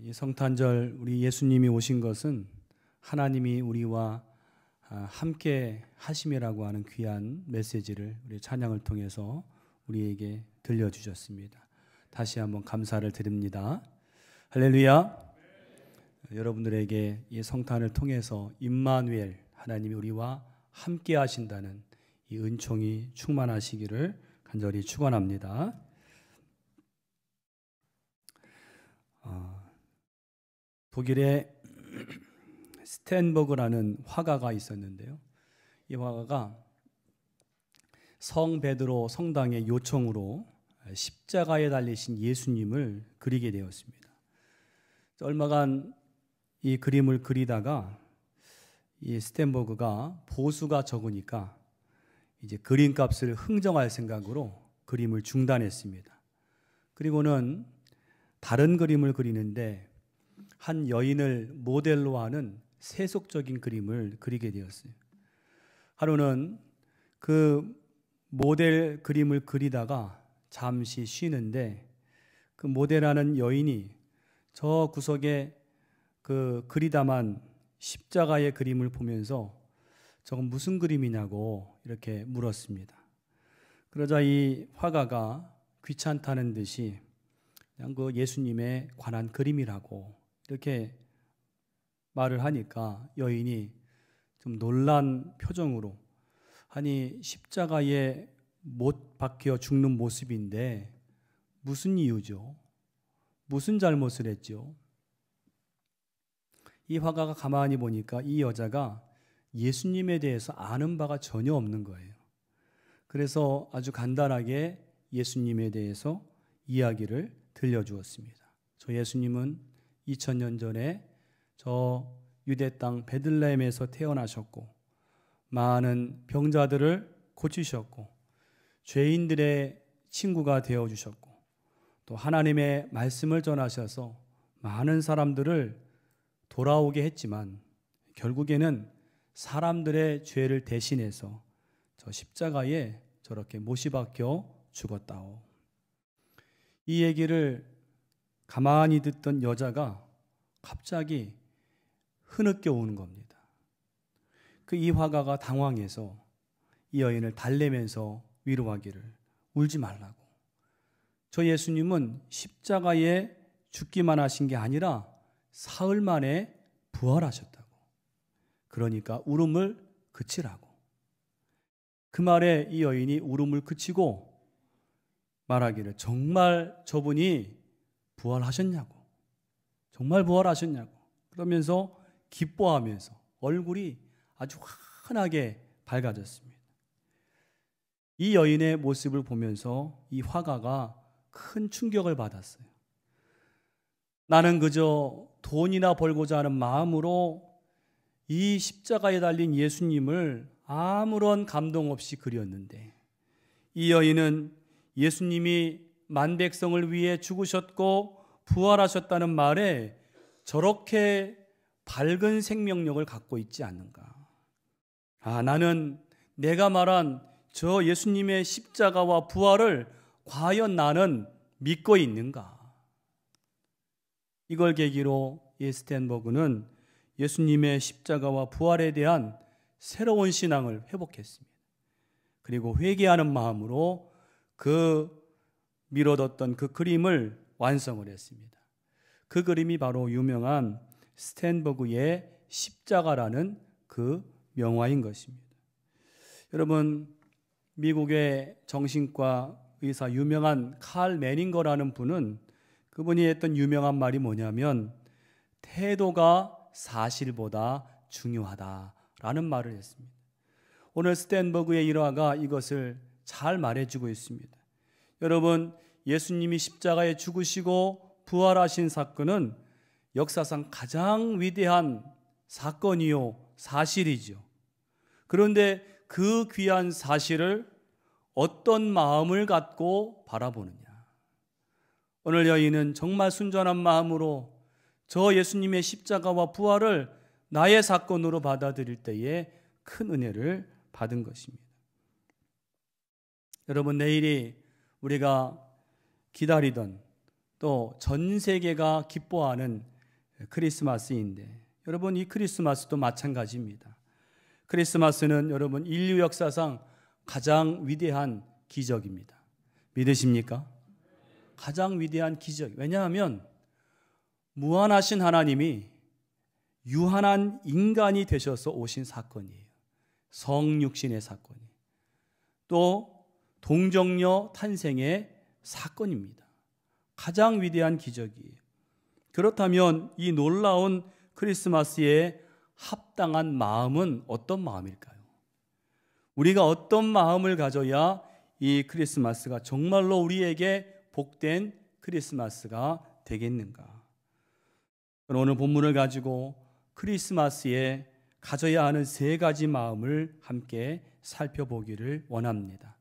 이 성탄절 우리 예수님이 오신 것은 하나님이 우리와 함께 하심이라고 하는 귀한 메시지를 우리 찬양을 통해서 우리에게 들려주셨습니다. 다시 한번 감사를 드립니다. 할렐루야. 여러분들에게 이 성탄을 통해서 임마누엘 하나님이 우리와 함께 하신다는 이 은총이 충만하시기를 간절히 축원합니다. 독일의 스텐버그라는 화가가 있었는데요. 이 화가가 성 베드로 성당의 요청으로 십자가에 달리신 예수님을 그리게 되었습니다. 얼마간 이 그림을 그리다가 이 스텐버그가 보수가 적으니까 이제 그림값을 흥정할 생각으로 그림을 중단했습니다. 그리고는 다른 그림을 그리는데 한 여인을 모델로 하는 세속적인 그림을 그리게 되었어요. 하루는 그 모델 그림을 그리다가 잠시 쉬는데 그 모델하는 여인이 저 구석에 그 그리다만 십자가의 그림을 보면서 저건 무슨 그림이냐고 이렇게 물었습니다. 그러자 이 화가가 귀찮다는 듯이 그냥 그 예수님에 관한 그림이라고 이렇게 말을 하니까 여인이 좀 놀란 표정으로 아니 십자가에 못 박혀 죽는 모습인데 무슨 이유죠? 무슨 잘못을 했죠? 이 화가가 가만히 보니까 이 여자가 예수님에 대해서 아는 바가 전혀 없는 거예요. 그래서 아주 간단하게 예수님에 대해서 이야기를 들려주었습니다. 저 예수님은 2000년 전에 저 유대 땅 베들레헴에서 태어나셨고 많은 병자들을 고치셨고 죄인들의 친구가 되어주셨고 또 하나님의 말씀을 전하셔서 많은 사람들을 돌아오게 했지만 결국에는 사람들의 죄를 대신해서 저 십자가에 저렇게 못이 박혀 죽었다오. 이 얘기를 가만히 듣던 여자가 갑자기 흐느껴 오는 겁니다. 그 이 화가가 당황해서 이 여인을 달래면서 위로하기를 울지 말라고. 저 예수님은 십자가에 죽기만 하신 게 아니라 사흘 만에 부활하셨다고. 그러니까 울음을 그치라고. 그 말에 이 여인이 울음을 그치고 말하기를 정말 저분이 부활하셨냐고. 정말 부활하셨냐고. 그러면서 기뻐하면서 얼굴이 아주 환하게 밝아졌습니다. 이 여인의 모습을 보면서 이 화가가 큰 충격을 받았어요. 나는 그저 돈이나 벌고자 하는 마음으로 이 십자가에 달린 예수님을 아무런 감동 없이 그렸는데 이 여인은 예수님이 만백성을 위해 죽으셨고 부활하셨다는 말에 저렇게 밝은 생명력을 갖고 있지 않는가. 나는 내가 말한 저 예수님의 십자가와 부활을 과연 나는 믿고 있는가. 이걸 계기로 스텐버그는 예수님의 십자가와 부활에 대한 새로운 신앙을 회복했습니다. 그리고 회개하는 마음으로 그 미뤄뒀던 그 그림을 완성을 했습니다. 그 그림이 바로 유명한 스텐버그의 십자가라는 그 명화인 것입니다. 여러분, 미국의 정신과 의사 유명한 칼 메닝거라는 분은 그분이 했던 유명한 말이 뭐냐면 태도가 사실보다 중요하다라는 말을 했습니다. 오늘 스텐버그의 일화가 이것을 잘 말해주고 있습니다. 여러분, 예수님이 십자가에 죽으시고 부활하신 사건은 역사상 가장 위대한 사건이요 사실이죠. 그런데 그 귀한 사실을 어떤 마음을 갖고 바라보느냐. 오늘 여인은 정말 순전한 마음으로 저 예수님의 십자가와 부활을 나의 사건으로 받아들일 때에 큰 은혜를 받은 것입니다. 여러분, 내일이 우리가 기다리던 또 전 세계가 기뻐하는 크리스마스인데, 여러분 이 크리스마스도 마찬가지입니다. 크리스마스는 여러분 인류 역사상 가장 위대한 기적입니다. 믿으십니까? 가장 위대한 기적. 왜냐하면 무한하신 하나님이 유한한 인간이 되셔서 오신 사건이에요. 성육신의 사건이. 또 동정녀 탄생의 사건입니다. 가장 위대한 기적이에요. 그렇다면 이 놀라운 크리스마스에 합당한 마음은 어떤 마음일까요? 우리가 어떤 마음을 가져야 이 크리스마스가 정말로 우리에게 복된 크리스마스가 되겠는가? 오늘 본문을 가지고 크리스마스에 가져야 하는 세 가지 마음을 함께 살펴보기를 원합니다.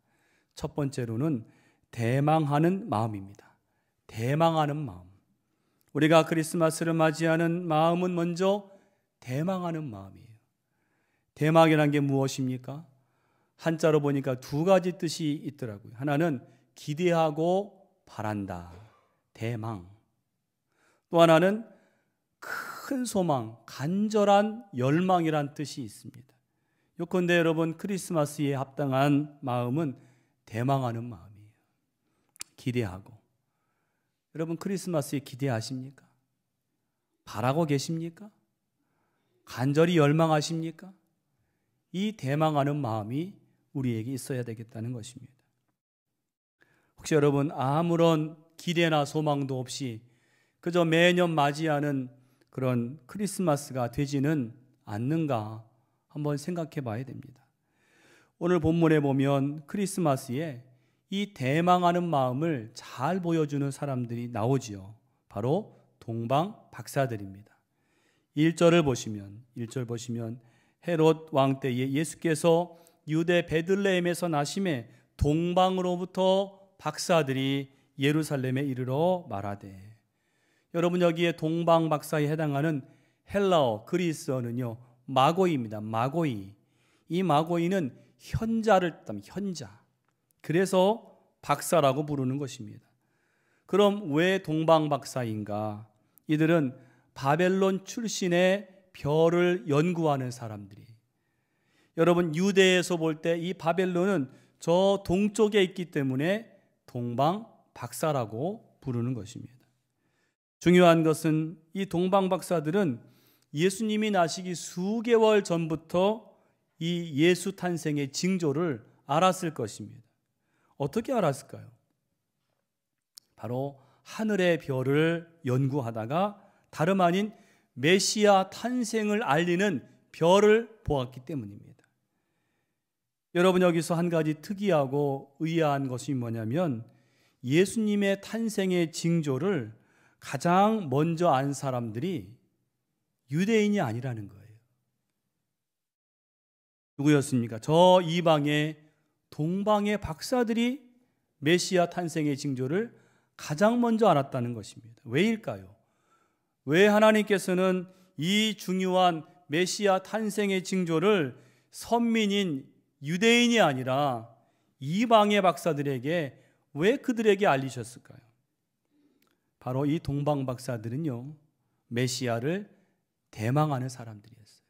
첫 번째로는 대망하는 마음입니다. 대망하는 마음. 우리가 크리스마스를 맞이하는 마음은 먼저 대망하는 마음이에요. 대망이라는 게 무엇입니까? 한자로 보니까 두 가지 뜻이 있더라고요. 하나는 기대하고 바란다. 대망. 또 하나는 큰 소망, 간절한 열망이란 뜻이 있습니다. 요컨대 여러분 크리스마스에 합당한 마음은 대망하는 마음이에요. 기대하고. 여러분 크리스마스에 기대하십니까? 바라고 계십니까? 간절히 열망하십니까? 이 대망하는 마음이 우리에게 있어야 되겠다는 것입니다. 혹시 여러분 아무런 기대나 소망도 없이 그저 매년 맞이하는 그런 크리스마스가 되지는 않는가 한번 생각해 봐야 됩니다. 오늘 본문에 보면 크리스마스에 이 대망하는 마음을 잘 보여주는 사람들이 나오지요. 바로 동방 박사들입니다. 1절 보시면 헤롯 왕 때에 예수께서 유대 베들레헴에서 나심에 동방으로부터 박사들이 예루살렘에 이르러 말하되. 여러분 여기에 동방 박사에 해당하는 헬라어 그리스어는요 마고이입니다. 마고이. 이 마고이는 현자를 뜻합니다. 현자. 그래서 박사라고 부르는 것입니다. 그럼 왜 동방 박사인가? 이들은 바벨론 출신의 별을 연구하는 사람들이. 여러분 유대에서 볼 때 이 바벨론은 저 동쪽에 있기 때문에 동방 박사라고 부르는 것입니다. 중요한 것은 이 동방 박사들은 예수님이 나시기 수개월 전부터 이 예수 탄생의 징조를 알았을 것입니다. 어떻게 알았을까요? 바로 하늘의 별을 연구하다가 다름 아닌 메시아 탄생을 알리는 별을 보았기 때문입니다. 여러분 여기서 한 가지 특이하고 의아한 것이 뭐냐면 예수님의 탄생의 징조를 가장 먼저 안 사람들이 유대인이 아니라는 거예요. 누구였습니까? 저 이방의 동방의 박사들이 메시아 탄생의 징조를 가장 먼저 알았다는 것입니다. 왜일까요? 왜 하나님께서는 이 중요한 메시아 탄생의 징조를 선민인 유대인이 아니라 이방의 박사들에게 왜 그들에게 알리셨을까요? 바로 이 동방 박사들은요 메시아를 대망하는 사람들이었어요.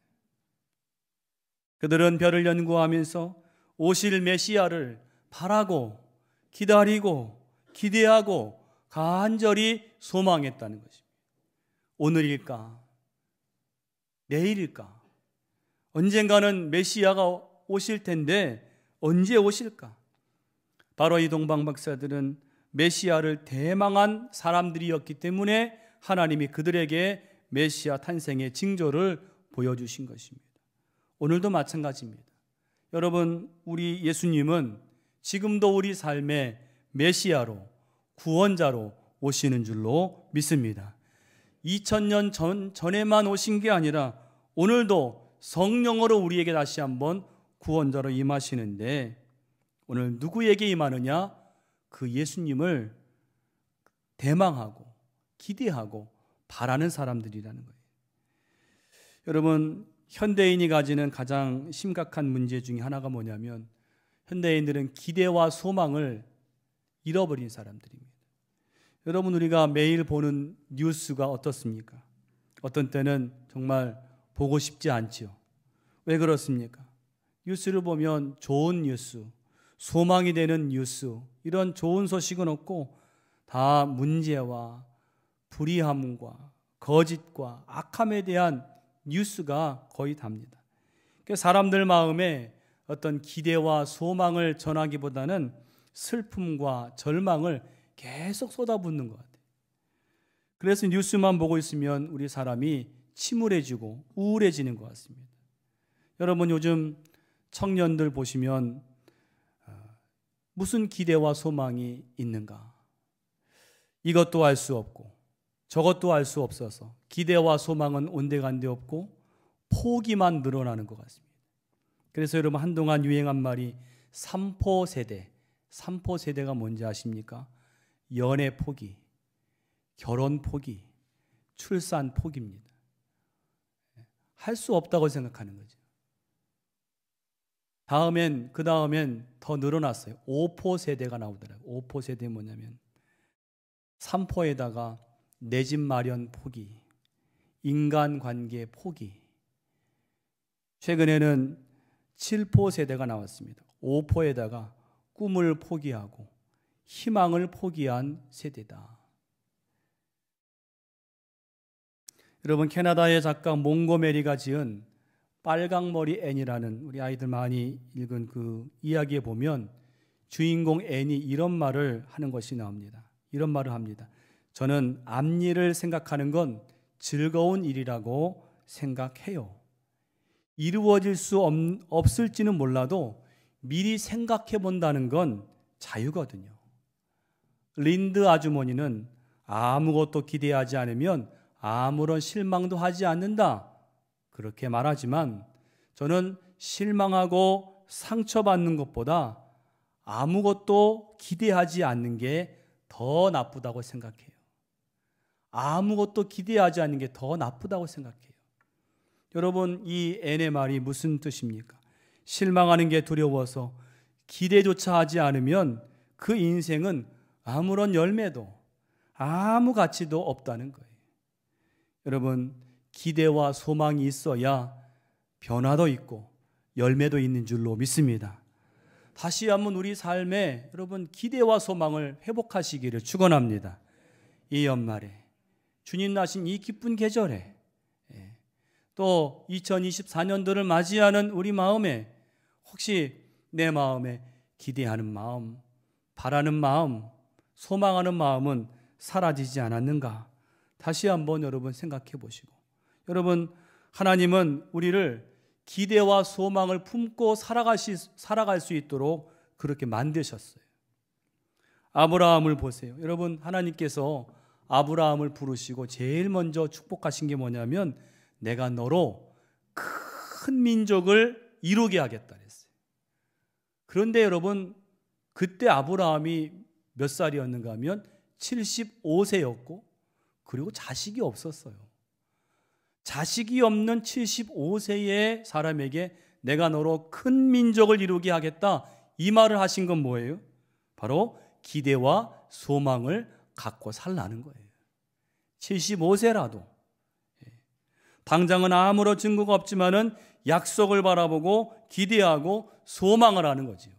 그들은 별을 연구하면서 오실 메시아를 바라고 기다리고 기대하고 간절히 소망했다는 것입니다. 오늘일까? 내일일까? 언젠가는 메시아가 오실 텐데 언제 오실까? 바로 이 동방 박사들은 메시아를 대망한 사람들이었기 때문에 하나님이 그들에게 메시아 탄생의 징조를 보여주신 것입니다. 오늘도 마찬가지입니다. 여러분 우리 예수님은 지금도 우리 삶의 메시아로 구원자로 오시는 줄로 믿습니다. 2000년 전에만 오신 게 아니라 오늘도 성령으로 우리에게 다시 한번 구원자로 임하시는데 오늘 누구에게 임하느냐? 그 예수님을 대망하고 기대하고 바라는 사람들이라는 거예요. 여러분 현대인이 가지는 가장 심각한 문제 중에 하나가 뭐냐면 현대인들은 기대와 소망을 잃어버린 사람들입니다. 여러분, 우리가 매일 보는 뉴스가 어떻습니까? 어떤 때는 정말 보고 싶지 않지요. 왜 그렇습니까? 뉴스를 보면 좋은 뉴스, 소망이 되는 뉴스, 이런 좋은 소식은 없고 다 문제와 불의함과 거짓과 악함에 대한 뉴스가 거의 답니다. 사람들 마음에 어떤 기대와 소망을 전하기보다는 슬픔과 절망을 계속 쏟아붓는 것 같아요. 그래서 뉴스만 보고 있으면 우리 사람이 침울해지고 우울해지는 것 같습니다. 여러분, 요즘 청년들 보시면 무슨 기대와 소망이 있는가? 이것도 알 수 없고 저것도 알 수 없어서 기대와 소망은 온데간데 없고 포기만 늘어나는 것 같습니다. 그래서 여러분, 한동안 유행한 말이 삼포세대. 삼포세대가 뭔지 아십니까? 연애 포기, 결혼 포기, 출산 포기입니다. 할 수 없다고 생각하는 거죠. 그 다음엔 더 늘어났어요. 5포 세대가 나오더라고요. 5포 세대 뭐냐면 3포에다가 내 집 마련 포기, 인간관계 포기. 최근에는 7포 세대가 나왔습니다. 5포에다가 꿈을 포기하고 희망을 포기한 세대다. 여러분, 캐나다의 작가 몽고메리가 지은 빨강머리 앤이라는, 우리 아이들 많이 읽은 그 이야기에 보면 주인공 앤이 이런 말을 하는 것이 나옵니다. 이런 말을 합니다. 저는 앞일을 생각하는 건 즐거운 일이라고 생각해요. 이루어질 수 없을지는 몰라도 미리 생각해 본다는 건 자유거든요. 린드 아주머니는 아무것도 기대하지 않으면 아무런 실망도 하지 않는다, 그렇게 말하지만 저는 실망하고 상처받는 것보다 아무것도 기대하지 않는 게 더 나쁘다고 생각해요. 아무것도 기대하지 않는 게 더 나쁘다고 생각해요. 여러분, 이 앤의 말이 무슨 뜻입니까? 실망하는 게 두려워서 기대조차 하지 않으면 그 인생은 아무런 열매도 아무 가치도 없다는 거예요. 여러분, 기대와 소망이 있어야 변화도 있고 열매도 있는 줄로 믿습니다. 다시 한번 우리 삶에 여러분 기대와 소망을 회복하시기를 축원합니다. 이 연말에 주님 나신 이 기쁜 계절에 또 2024년도를 맞이하는 우리 마음에 혹시 내 마음에 기대하는 마음, 바라는 마음, 소망하는 마음은 사라지지 않았는가? 다시 한번 여러분 생각해 보시고, 여러분, 하나님은 우리를 기대와 소망을 품고 살아갈 수 있도록 그렇게 만드셨어요. 아브라함을 보세요. 여러분, 하나님께서 아브라함을 부르시고 제일 먼저 축복하신 게 뭐냐면 내가 너로 큰 민족을 이루게 하겠다 그랬어요. 그런데 여러분, 그때 아브라함이 몇 살이었는가 하면 75세였고 그리고 자식이 없었어요. 자식이 없는 75세의 사람에게 내가 너로 큰 민족을 이루게 하겠다, 이 말을 하신 건 뭐예요? 바로 기대와 소망을 갖고 살라는 거예요. 75세라도 당장은 아무런 증거가 없지만은 약속을 바라보고 기대하고 소망을 하는 거지요.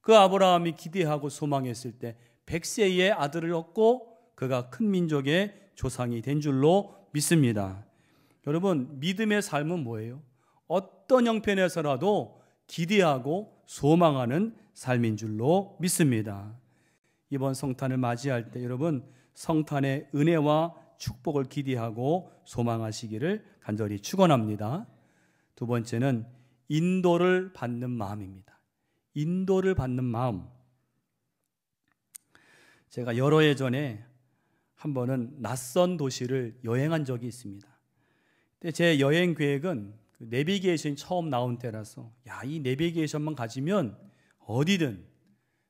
그 아브라함이 기대하고 소망했을 때 100세의 아들을 얻고 그가 큰 민족의 조상이 된 줄로 믿습니다. 여러분, 믿음의 삶은 뭐예요? 어떤 형편에서라도 기대하고 소망하는 삶인 줄로 믿습니다. 이번 성탄을 맞이할 때 여러분, 성탄의 은혜와 축복을 기대하고 소망하시기를 간절히 축원합니다. 두 번째는 인도를 받는 마음입니다. 인도를 받는 마음. 제가 여러 해 전에 한 번은 낯선 도시를 여행한 적이 있습니다. 근데 제 여행 계획은 내비게이션이 처음 나온 때라서 이 내비게이션만 가지면 어디든,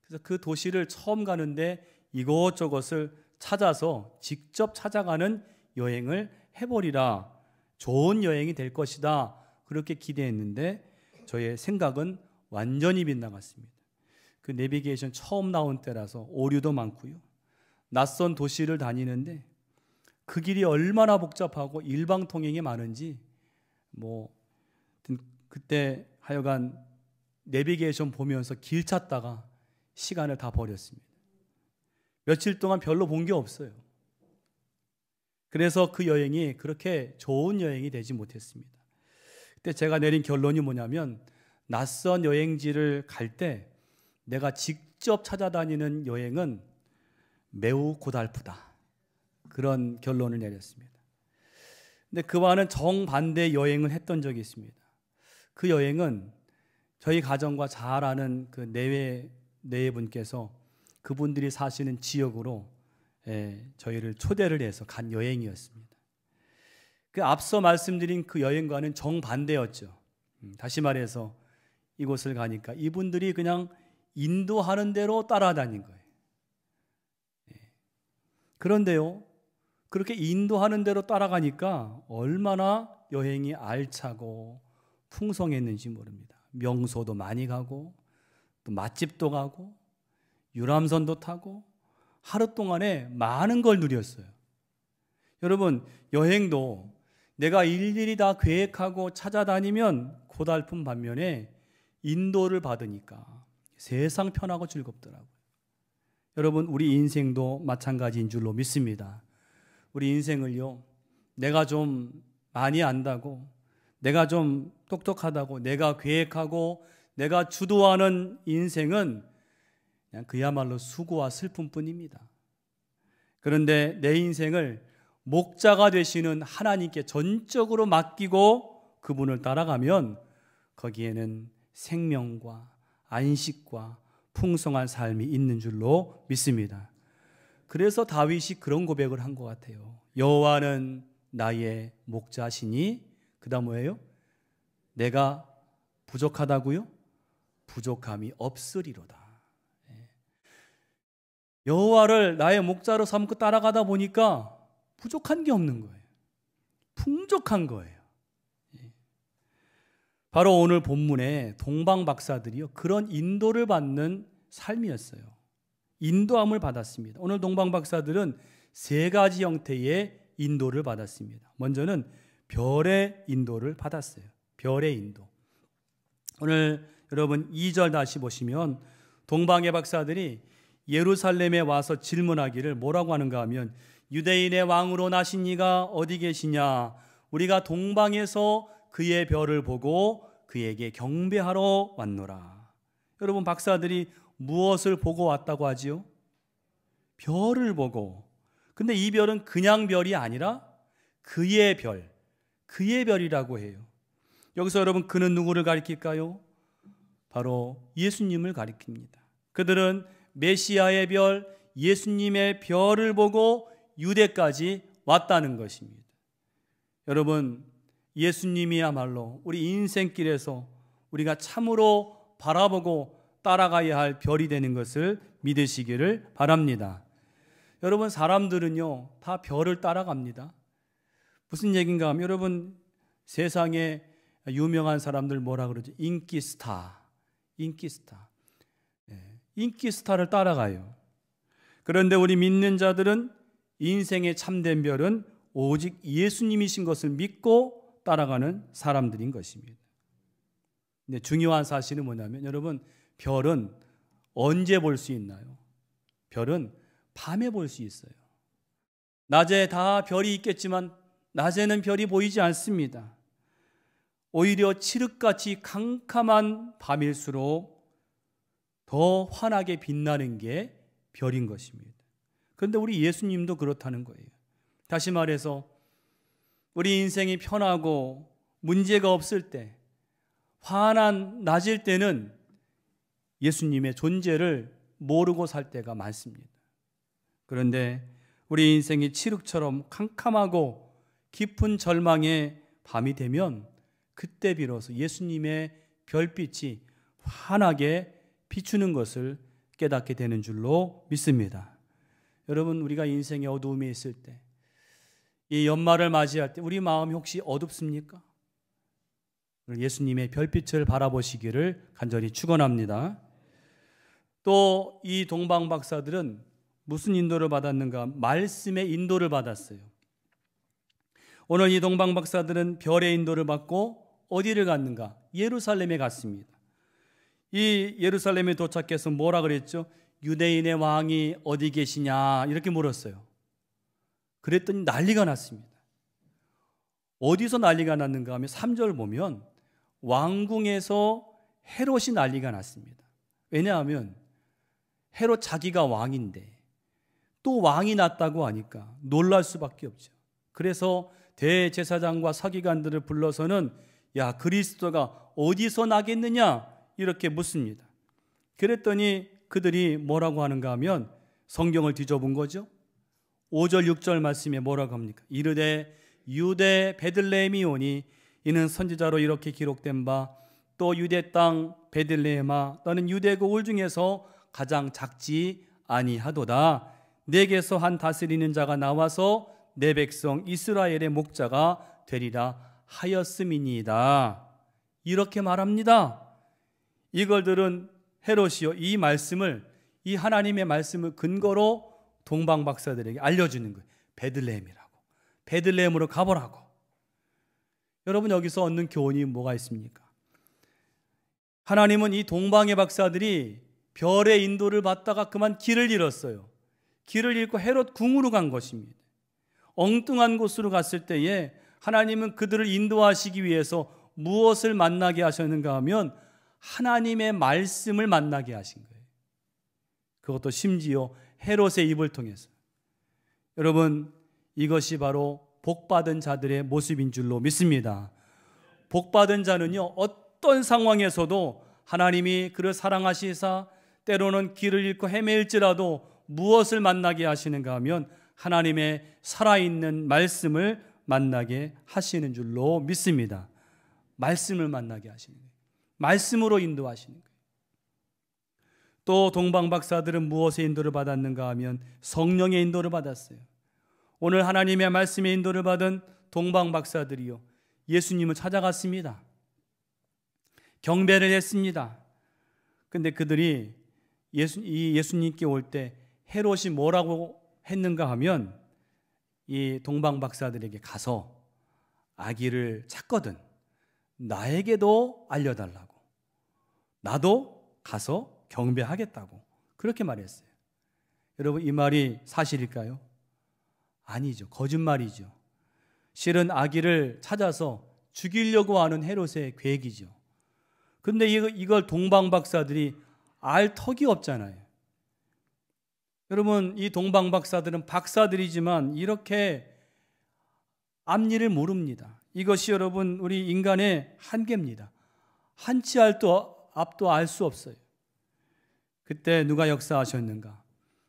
그래서 그 도시를 처음 가는데 이곳저곳을 찾아서 직접 찾아가는 여행을 해버리라, 좋은 여행이 될 것이다, 그렇게 기대했는데 저의 생각은 완전히 빗나갔습니다. 그 내비게이션 처음 나온 때라서 오류도 많고요, 낯선 도시를 다니는데 그 길이 얼마나 복잡하고 일방통행이 많은지 그때 하여간 내비게이션 보면서 길 찾다가 시간을 다 버렸습니다. 며칠 동안 별로 본 게 없어요. 그래서 그 여행이 그렇게 좋은 여행이 되지 못했습니다. 그때 제가 내린 결론이 뭐냐면 낯선 여행지를 갈 때 내가 직접 찾아다니는 여행은 매우 고달프다. 그런 결론을 내렸습니다. 근데 그와는 정반대 여행을 했던 적이 있습니다. 그 여행은 저희 가정과 잘 아는 그 내외분께서 그분들이 사시는 지역으로 저희를 초대를 해서 간 여행이었습니다. 그 앞서 말씀드린 그 여행과는 정반대였죠. 다시 말해서 이곳을 가니까 이분들이 그냥 인도하는 대로 따라다닌 거예요. 그런데요, 그렇게 인도하는 대로 따라가니까 얼마나 여행이 알차고 풍성했는지 모릅니다. 명소도 많이 가고 또 맛집도 가고 유람선도 타고 하루 동안에 많은 걸 누렸어요. 여러분, 여행도 내가 일일이 다 계획하고 찾아다니면 고달픈 반면에 인도를 받으니까 세상 편하고 즐겁더라고요. 여러분, 우리 인생도 마찬가지인 줄로 믿습니다. 우리 인생을요, 내가 좀 많이 안다고, 내가 좀 똑똑하다고, 내가 계획하고 내가 주도하는 인생은 그냥 그야말로 수고와 슬픔뿐입니다. 그런데 내 인생을 목자가 되시는 하나님께 전적으로 맡기고 그분을 따라가면 거기에는 생명과 안식과 풍성한 삶이 있는 줄로 믿습니다. 그래서 다윗이 그런 고백을 한 것 같아요. 여호와는 나의 목자시니, 그 다음 뭐예요? 내가 부족하다고요? 부족함이 없으리로다. 여호와를 나의 목자로 삼고 따라가다 보니까 부족한 게 없는 거예요. 풍족한 거예요. 바로 오늘 본문에 동방 박사들이요, 그런 인도를 받는 삶이었어요. 인도함을 받았습니다. 오늘 동방 박사들은 세 가지 형태의 인도를 받았습니다. 먼저는 별의 인도를 받았어요. 별의 인도. 오늘 여러분 2절 다시 보시면 동방의 박사들이 예루살렘에 와서 질문하기를 뭐라고 하는가 하면, 유대인의 왕으로 나신 이가 어디 계시냐? 우리가 동방에서 그의 별을 보고 그에게 경배하러 왔노라. 여러분, 박사들이 무엇을 보고 왔다고 하지요? 별을 보고. 근데 이 별은 그냥 별이 아니라 그의 별, 그의 별이라고 해요. 여기서 여러분, 그는 누구를 가리킬까요? 바로 예수님을 가리킵니다. 그들은 메시아의 별, 예수님의 별을 보고 유대까지 왔다는 것입니다. 여러분, 예수님이야말로 우리 인생길에서 우리가 참으로 바라보고 따라가야 할 별이 되는 것을 믿으시기를 바랍니다. 여러분, 사람들은요 다 별을 따라갑니다. 무슨 얘기인가 하면, 여러분, 세상에 유명한 사람들 뭐라 그러죠? 인기스타. 인기스타를 따라가요. 그런데 우리 믿는 자들은 인생의 참된 별은 오직 예수님이신 것을 믿고 따라가는 사람들인 것입니다. 근데 중요한 사실은 뭐냐면, 여러분, 별은 언제 볼 수 있나요? 별은 밤에 볼 수 있어요. 낮에 다 별이 있겠지만 낮에는 별이 보이지 않습니다. 오히려 칠흑같이 캄캄한 밤일수록 더 환하게 빛나는 게 별인 것입니다. 그런데 우리 예수님도 그렇다는 거예요. 다시 말해서 우리 인생이 편하고 문제가 없을 때, 환한 낮일 때는 예수님의 존재를 모르고 살 때가 많습니다. 그런데 우리 인생이 칠흑처럼 캄캄하고 깊은 절망의 밤이 되면 그때 비로소 예수님의 별빛이 환하게 비추는 것을 깨닫게 되는 줄로 믿습니다. 여러분, 우리가 인생의 어두움에 있을 때, 이 연말을 맞이할 때 우리 마음이 혹시 어둡습니까? 예수님의 별빛을 바라보시기를 간절히 축원합니다. 또 이 동방 박사들은 무슨 인도를 받았는가? 말씀의 인도를 받았어요. 오늘 이 동방 박사들은 별의 인도를 받고 어디를 갔는가? 예루살렘에 갔습니다. 이 예루살렘에 도착해서 뭐라 그랬죠? 유대인의 왕이 어디 계시냐 이렇게 물었어요. 그랬더니 난리가 났습니다. 어디서 난리가 났는가 하면 3절 보면 왕궁에서 헤롯이 난리가 났습니다. 왜냐하면 헤롯 자기가 왕인데 또 왕이 났다고 하니까 놀랄 수밖에 없죠. 그래서 대제사장과 서기관들을 불러서는 야, 그리스도가 어디서 나겠느냐 이렇게 묻습니다. 그랬더니 그들이 뭐라고 하는가 하면 성경을 뒤져본 거죠. 5절 6절 말씀에 뭐라고 합니까? 이르되 유대 베들레헴이 오니 이는 선지자로 이렇게 기록된 바 또 유대 땅 베들레헴아 너는 유대 고을 중에서 가장 작지 아니하도다. 내게서 한 다스리는 자가 나와서 내 백성 이스라엘의 목자가 되리라 하였음이니이다. 이렇게 말합니다. 이걸 들은 헤롯이요, 이 말씀을, 이 하나님의 말씀을 근거로 동방 박사들에게 알려주는 거예요. 베들레헴이라고, 베들레헴으로 가보라고. 여러분, 여기서 얻는 교훈이 뭐가 있습니까? 하나님은 이 동방의 박사들이 별의 인도를 받다가 그만 길을 잃었어요. 길을 잃고 헤롯 궁으로 간 것입니다. 엉뚱한 곳으로 갔을 때에 하나님은 그들을 인도하시기 위해서 무엇을 만나게 하셨는가 하면 하나님의 말씀을 만나게 하신 거예요. 그것도 심지어 헤롯의 입을 통해서. 여러분, 이것이 바로 복받은 자들의 모습인 줄로 믿습니다. 복받은 자는요, 어떤 상황에서도 하나님이 그를 사랑하시사 때로는 길을 잃고 헤매일지라도 무엇을 만나게 하시는가 하면 하나님의 살아있는 말씀을 만나게 하시는 줄로 믿습니다. 말씀을 만나게 하시는 거예요. 말씀으로 인도하시는 거예요. 또 동방 박사들은 무엇의 인도를 받았는가 하면 성령의 인도를 받았어요. 오늘 하나님의 말씀의 인도를 받은 동방 박사들이요, 예수님을 찾아갔습니다. 경배를 했습니다. 근데 그들이 예수님께 올 때 헤롯이 뭐라고 했는가 하면 이 동방 박사들에게 가서 아기를 찾거든 나에게도 알려달라고, 나도 가서 경배하겠다고 그렇게 말했어요. 여러분, 이 말이 사실일까요? 아니죠. 거짓말이죠. 실은 아기를 찾아서 죽이려고 하는 헤롯의 계획이죠. 근데 이걸 동방 박사들이 알 턱이 없잖아요. 여러분, 이 동방 박사들은 박사들이지만 이렇게 앞일을 모릅니다. 이것이 여러분 우리 인간의 한계입니다. 한치 앞도 알 수 없어요. 그때 누가 역사하셨는가?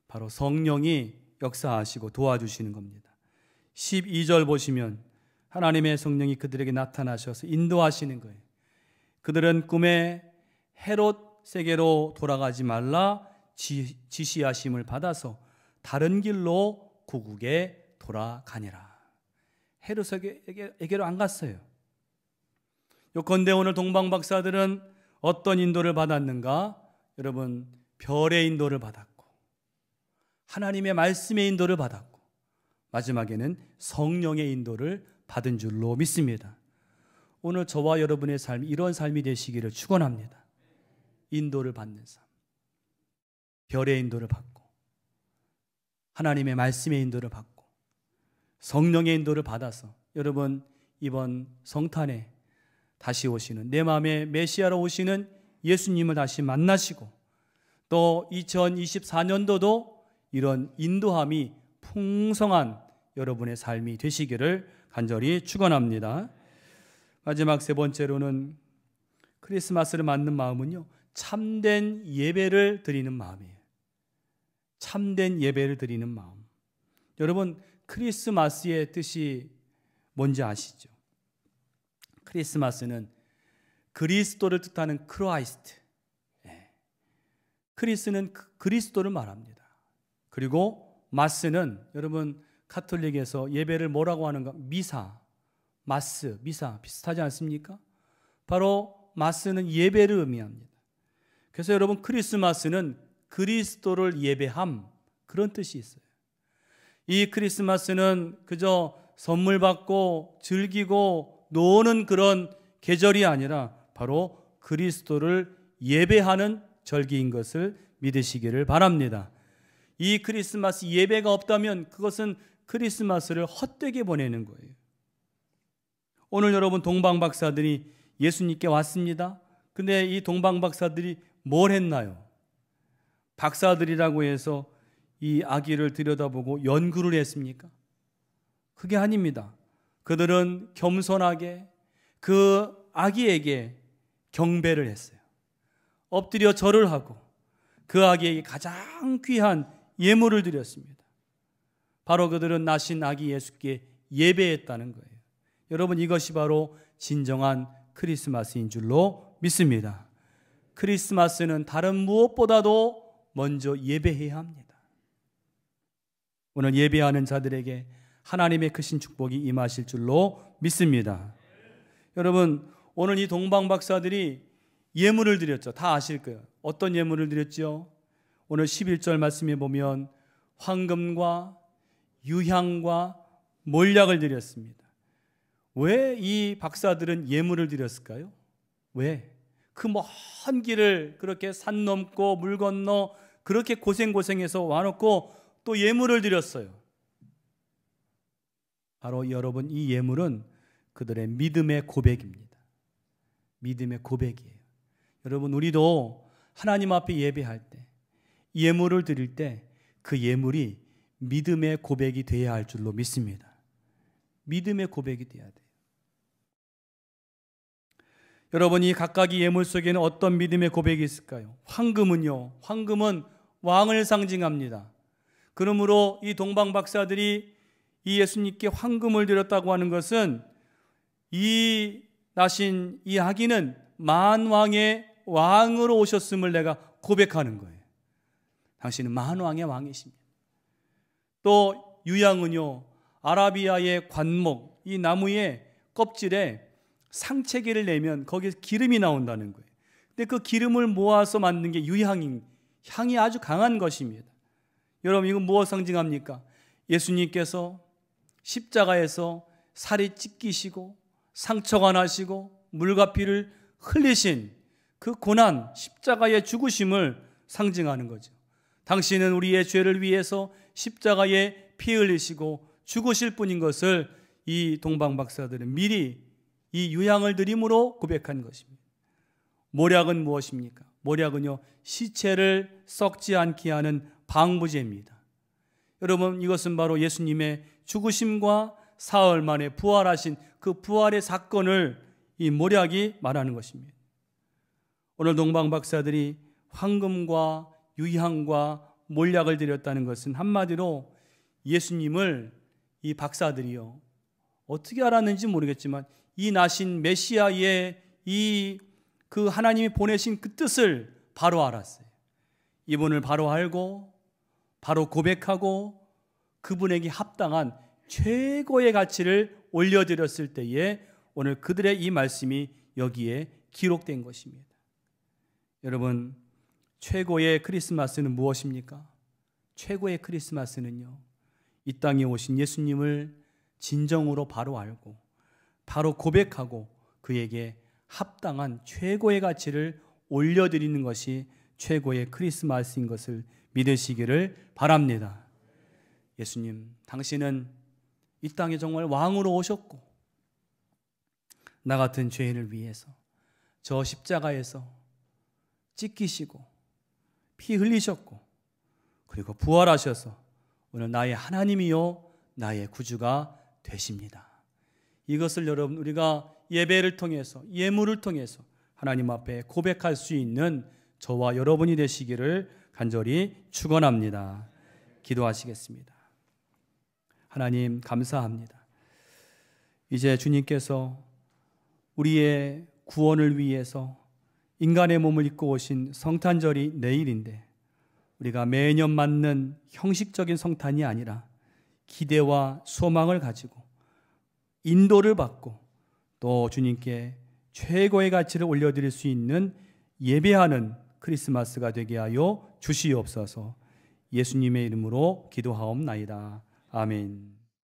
바로 성령이 역사하시고 도와주시는 겁니다. 12절 보시면 하나님의 성령이 그들에게 나타나셔서 인도하시는 거예요. 그들은 꿈에 헤롯에게로 돌아가지 말라 지시하심을 받아서 다른 길로 고국에 돌아가니라. 헤롯에게로 안 갔어요. 요컨대 오늘 동방 박사들은 어떤 인도를 받았는가? 여러분, 별의 인도를 받았고 하나님의 말씀의 인도를 받았고 마지막에는 성령의 인도를 받은 줄로 믿습니다. 오늘 저와 여러분의 삶이 이런 삶이 되시기를 축원합니다. 인도를 받는 삶, 별의 인도를 받고 하나님의 말씀의 인도를 받고 성령의 인도를 받아서 여러분 이번 성탄에 다시 오시는 내 마음에 메시아로 오시는 예수님을 다시 만나시고 또 2024년도도 이런 인도함이 풍성한 여러분의 삶이 되시기를 간절히 축원합니다. 마지막 세 번째로는 크리스마스를 맞는 마음은요, 참된 예배를 드리는 마음이에요. 참된 예배를 드리는 마음. 여러분, 크리스마스의 뜻이 뭔지 아시죠? 크리스마스는 그리스도를 뜻하는 크라이스트. 크리스는 그리스도를 말합니다. 그리고 마스는 여러분 카톨릭에서 예배를 뭐라고 하는가? 미사, 마스, 미사 비슷하지 않습니까? 바로 마스는 예배를 의미합니다. 그래서 여러분 크리스마스는 그리스도를 예배함, 그런 뜻이 있어요. 이 크리스마스는 그저 선물 받고 즐기고 노는 그런 계절이 아니라 바로 그리스도를 예배하는 절기인 것을 믿으시기를 바랍니다. 이 크리스마스 예배가 없다면 그것은 크리스마스를 헛되게 보내는 거예요. 오늘 여러분 동방박사들이 예수님께 왔습니다. 근데 이 동방박사들이 뭘 했나요? 박사들이라고 해서 이 아기를 들여다보고 연구를 했습니까? 그게 아닙니다. 그들은 겸손하게 그 아기에게 경배를 했어요. 엎드려 절을 하고 그 아기에게 가장 귀한 예물을 드렸습니다. 바로 그들은 나신 아기 예수께 예배했다는 거예요. 여러분, 이것이 바로 진정한 크리스마스인 줄로 믿습니다. 크리스마스는 다른 무엇보다도 먼저 예배해야 합니다. 오늘 예배하는 자들에게 하나님의 크신 축복이 임하실 줄로 믿습니다. 여러분, 오늘 이 동방박사들이 예물을 드렸죠. 다 아실 거예요. 어떤 예물을 드렸죠? 오늘 11절 말씀에 보면 황금과 유향과 몰약을 드렸습니다. 왜 이 박사들은 예물을 드렸을까요? 왜? 그 먼 길을 그렇게 산 넘고 물 건너 그렇게 고생해서 와놓고 또 예물을 드렸어요. 바로 여러분, 이 예물은 그들의 믿음의 고백입니다. 믿음의 고백이에요. 여러분, 우리도 하나님 앞에 예배할 때, 예물을 드릴 때 그 예물이 믿음의 고백이 되어야 할 줄로 믿습니다. 믿음의 고백이 되어야 돼요. 여러분, 이 각각의 예물 속에는 어떤 믿음의 고백이 있을까요? 황금은요, 황금은 왕을 상징합니다. 그러므로 이 동방박사들이 이 예수님께 황금을 드렸다고 하는 것은 이 나신 이 아기는 만왕의 왕으로 오셨음을 내가 고백하는 거예요. 당신은 만왕의 왕이십니다. 또 유향은요, 아라비아의 관목, 이 나무의 껍질에 상체기를 내면 거기에 기름이 나온다는 거예요. 근데 그 기름을 모아서 만든 게 유향인, 향이 아주 강한 것입니다. 여러분, 이건 무엇 상징합니까? 예수님께서 십자가에서 살이 찢기시고 상처가 나시고 물과 피를 흘리신 그 고난, 십자가의 죽으심을 상징하는 거죠. 당신은 우리의 죄를 위해서 십자가에 피 흘리시고 죽으실 분인 것을 이 동방박사들은 미리 이 유향을 드림으로 고백한 것입니다. 몰약은 무엇입니까? 몰약은요, 시체를 썩지 않게 하는 방부제입니다. 여러분, 이것은 바로 예수님의 죽으심과 사흘 만에 부활하신 그 부활의 사건을 이 몰약이 말하는 것입니다. 오늘 동방박사들이 황금과 유향과 몰약을 드렸다는 것은 한마디로 예수님을 이 박사들이요, 어떻게 알았는지 모르겠지만 이 나신 메시아의 그 하나님이 보내신 그 뜻을 바로 알았어요. 이분을 바로 알고 바로 고백하고 그분에게 합당한 최고의 가치를 올려드렸을 때에 오늘 그들의 이 말씀이 여기에 기록된 것입니다. 여러분, 최고의 크리스마스는 무엇입니까? 최고의 크리스마스는요, 이 땅에 오신 예수님을 진정으로 바로 알고 바로 고백하고 그에게 합당한 최고의 가치를 올려드리는 것이 최고의 크리스마스인 것을 믿으시기를 바랍니다. 예수님, 당신은 이 땅에 정말 왕으로 오셨고 나 같은 죄인을 위해서 저 십자가에서 찢기시고 피 흘리셨고 그리고 부활하셔서 오늘 나의 하나님이요 나의 구주가 되십니다. 이것을 여러분, 우리가 예배를 통해서, 예물을 통해서 하나님 앞에 고백할 수 있는 저와 여러분이 되시기를 간절히 축원합니다. 기도하시겠습니다. 하나님, 감사합니다. 이제 주님께서 우리의 구원을 위해서 인간의 몸을 입고 오신 성탄절이 내일인데 우리가 매년 맞는 형식적인 성탄이 아니라 기대와 소망을 가지고 인도를 받고 또 주님께 최고의 가치를 올려드릴 수 있는 예배하는 크리스마스가 되게 하여 주시옵소서. 예수님의 이름으로 기도하옵나이다. 아멘.